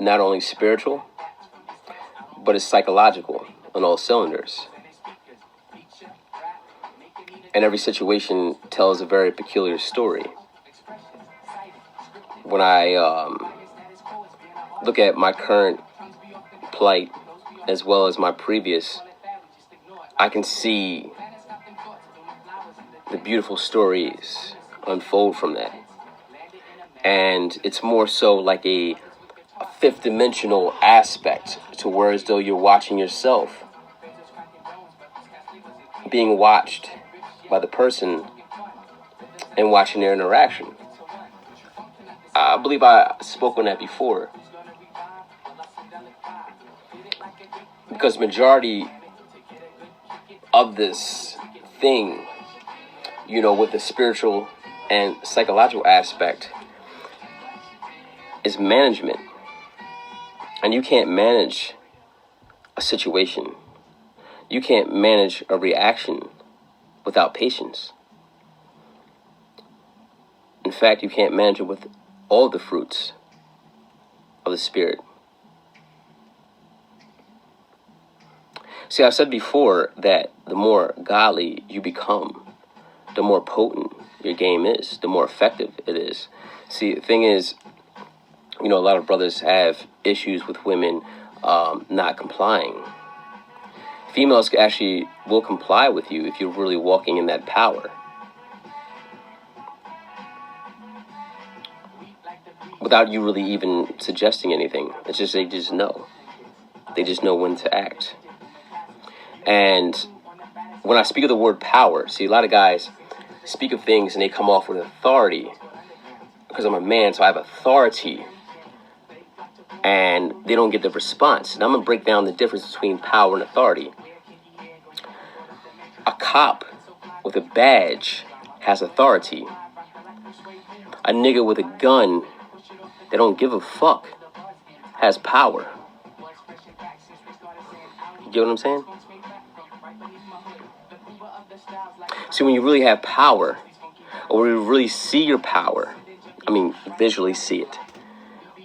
not only spiritual, but it's psychological on all cylinders. And every situation tells a very peculiar story. When I look at my current plight as well as my previous, I can see the beautiful stories unfold from that. And it's more so like a fifth dimensional aspect to where as though you're watching yourself being watched by the person and watching their interaction. I believe I spoke on that before. Because majority of this thing, you know, with the spiritual and psychological aspect is management. And you can't manage a situation. You can't manage a reaction without patience. In fact, you can't manage it with all the fruits of the Spirit. See, I've said before that the more godly you become, the more potent your game is, the more effective it is. See, the thing is, you know, a lot of brothers have issues with women not complying. Females actually will comply with you if you're really walking in that power. Without you really even suggesting anything. It's just they just know. They just know when to act. And when I speak of the word power, see, a lot of guys speak of things and they come off with authority. Because I'm a man, so I have authority. And they don't get the response. And I'm going to break down the difference between power and authority. A cop with a badge has authority. A nigga with a gun that don't give a fuck has power. You get what I'm saying? See, when you really have power, or when you really see your power, I mean, visually see it,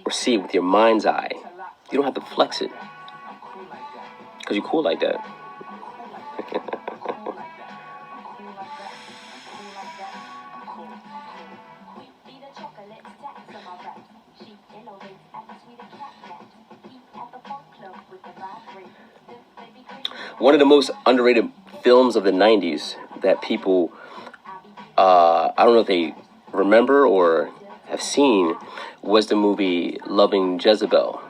or see it with your mind's eye, you don't have to flex it. Because you're cool like that. One of the most underrated films of the 90s that people, I don't know if they remember or have seen, was the movie Loving Jezebel.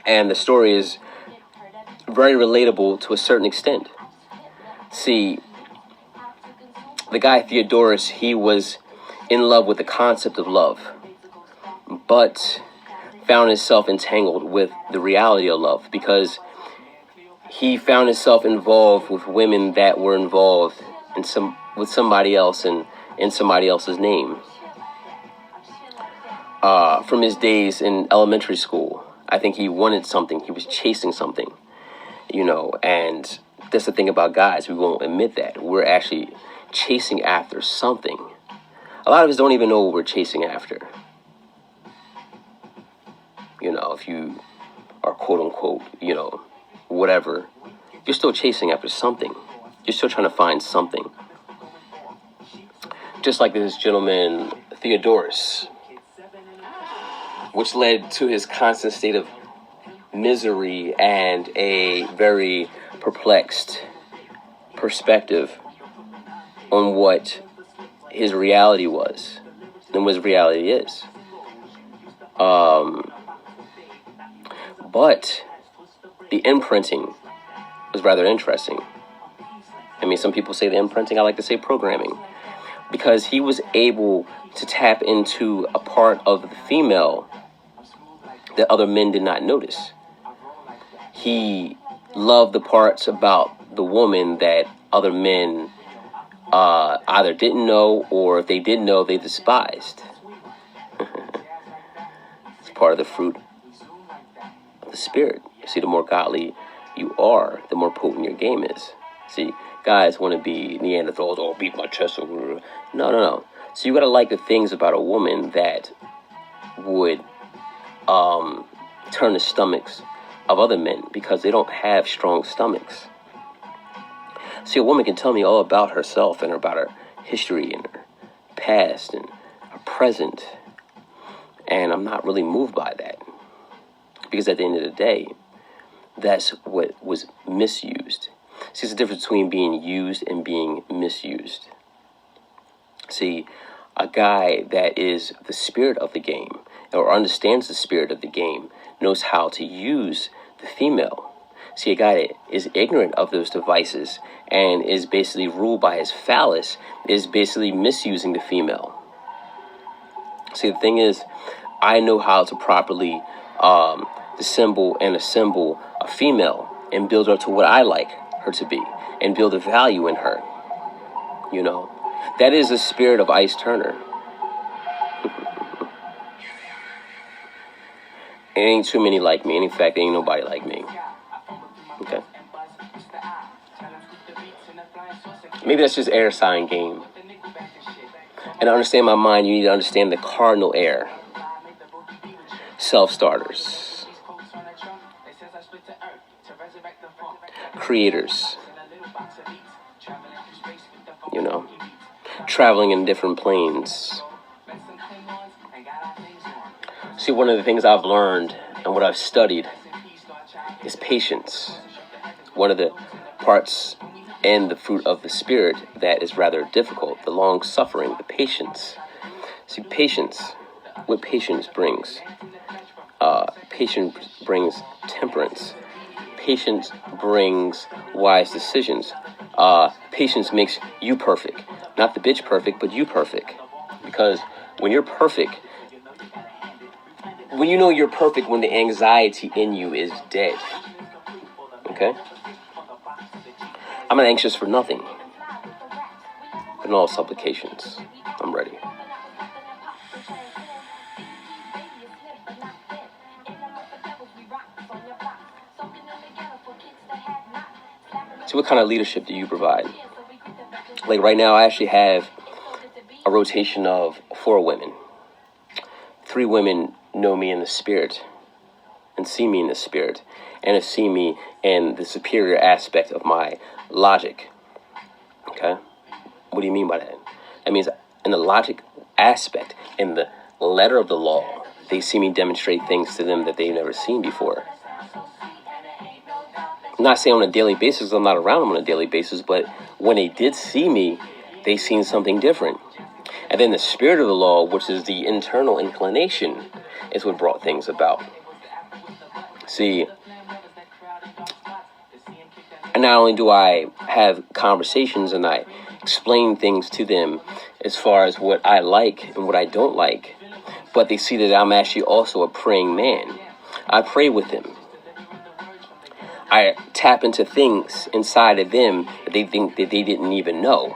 And the story is very relatable to a certain extent. See, the guy Theodorus, he was in love with the concept of love, but found himself entangled with the reality of love because he found himself involved with women that were involved in with somebody else and in somebody else's name. From his days in elementary school, I think he wanted something. He was chasing something, you know, and that's the thing about guys. We won't admit that. We're actually chasing after something. A lot of us don't even know what we're chasing after. You know, if you are quote unquote, you know, whatever, you're still chasing after something. You're still trying to find something. Just like this gentleman, Theodorus, which led to his constant state of misery and a very perplexed perspective on what his reality was and what his reality is. But the imprinting was rather interesting. I mean, some people say the imprinting, I like to say programming. Because he was able to tap into a part of the female that other men did not notice. He loved the parts about the woman that other men either didn't know, or if they did know, they despised. It's part of the fruit of the Spirit. See, the more godly you are, the more potent your game is. See, guys want to be Neanderthals, or beat my chest over. No. So you got to like the things about a woman that would turn the stomachs of other men because they don't have strong stomachs. See, a woman can tell me all about herself and about her history and her past and her present, and I'm not really moved by that because at the end of the day, that's what was misused. See, it's the difference between being used and being misused. See, a guy that is the spirit of the game or understands the spirit of the game knows how to use the female. See, a guy that is ignorant of those devices and is basically ruled by his phallus is basically misusing the female. See, the thing is, I know how to properly dissemble and assemble a female and build her to what I like her to be and build a value in her. You know, that is the spirit of Ice Turner. Ain't too many like me. And in fact, ain't nobody like me. Okay. Maybe that's just air sign game. And to understand my mind, you need to understand the cardinal air. Self-starters. Creators. You know. Traveling in different planes. See, one of the things I've learned and what I've studied is patience. One of the parts and the fruit of the spirit that is rather difficult, the long suffering, the patience. See, patience, what patience brings. Patience brings temperance. Patience brings wise decisions. Patience makes you perfect. Not the bitch perfect, but you perfect. Because when you're perfect, when you know you're perfect, when the anxiety in you is dead. Okay? I'm not anxious for nothing. But in all supplications, I'm ready. So what kind of leadership do you provide? Like right now, I actually have a rotation of 4 women. 3 women know me in the spirit and see me in the spirit and see me in the superior aspect of my logic. Okay? What do you mean by that? That means in the logic aspect, in the letter of the law, they see me demonstrate things to them that they've never seen before. I'm not saying on a daily basis, I'm not around them on a daily basis, but when they did see me, they seen something different. And then the spirit of the law, which is the internal inclination, is what brought things about. See, and not only do I have conversations and I explain things to them as far as what I like and what I don't like, but they see that I'm actually also a praying man. I pray with them. I tap into things inside of them that they think that they didn't even know.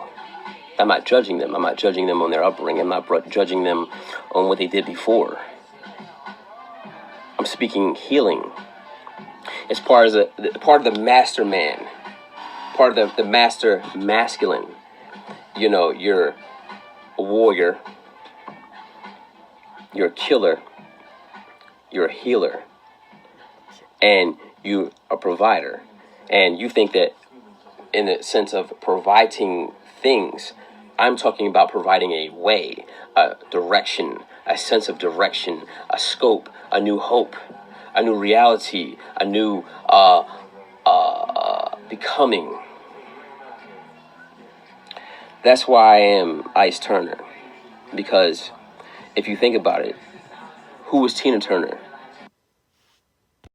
I'm not judging them. I'm not judging them on their upbringing. I'm not judging them on what they did before. I'm speaking healing. It's part of the master man, part of the master masculine. You know, you're a warrior, you're a killer, you're a healer, and you're a provider. And you think that in the sense of providing things, I'm talking about providing a way, a direction, a sense of direction, a scope, a new hope, a new reality, a new becoming. That's why I am Ice Turner. Because if you think about it, who was Tina Turner?